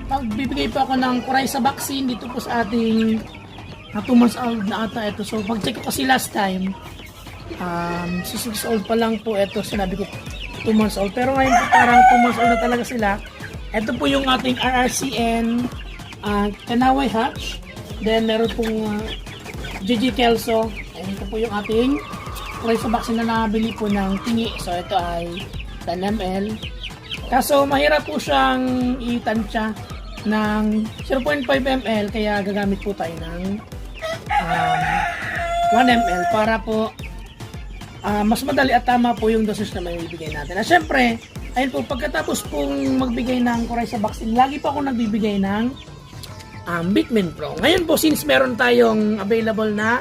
magbibigay po ako ng Coryza vaccine dito po sa ating 2 months old na ata ito. So pag-check ko kasi last time, 6 old pa lang po ito. Sinabi ko 2 months old. Pero ngayon po parang 2 months old na talaga sila. Ito po yung ating RRCN Kanaway Hatch. Then meron pong GG Kelso. Ayan, ito po yung ating Coryza vaccine na nabili po ng tingi. So ito ay 10 ml. Kaso mahirap po siyang itansya ng 0.5 ml. Kaya gagamit po tayo ng 1 ml para po mas madali at tama po yung dosage na may bibigay natin. At syempre, ayun po, pagkatapos pong magbigay ng Coryza vaccine, lagi po ako nagbibigay ng Bitmin Pro. Ngayon po, since meron tayong available na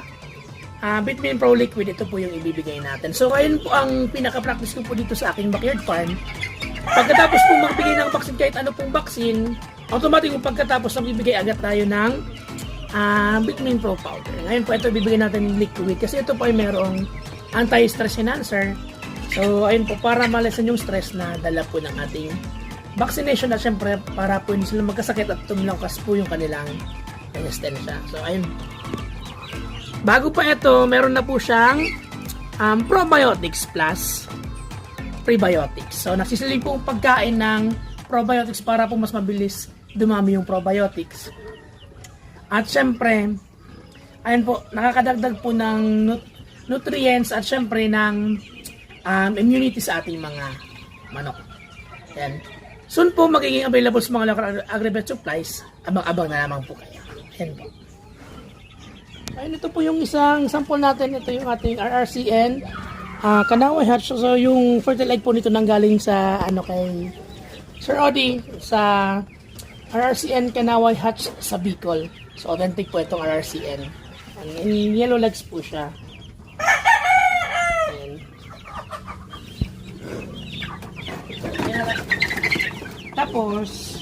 Bitmin Pro Liquid, ito po yung ibibigay natin. So, ayun po ang pinaka-practice ko po dito sa aking backyard farm. Pagkatapos po magbigay ng vaccine, kahit ano pong vaccine, automatic po pagkatapos magbibigay agad tayo ng Bitmin Pro powder. Ngayon po, ito ibibigay natin liquid kasi ito po ay merong anti-stress enhancer. So, ayun po, para malesan yung stress na dala po ng ating vaccination at syempre para po hindi sila magkasakit at tumilangkas po yung kanilang resistensya. So, ayun. Bago pa ito, meron na po siyang probiotics plus prebiotics. So, nagsisiling po pagkain ng probiotics para po mas mabilis dumami yung probiotics. At syempre, ayun po, nakakadagdag po ng nutrients at syempre ng immunity sa ating mga manok. Ayan. Soon po magiging available sa mga local agri-vet supplies. Abang-abang na lamang po kayo. Ayan po. Ayun, ito po yung isang sample natin. Ito yung ating RRCN Kanaway Hatch. So yung fertile egg po nito nanggaling sa kay Sir Odi sa RRCN Kanaway Hatch sa Bicol. So authentic po itong RRCN. And yellow legs po siya. Ayan. Tapos,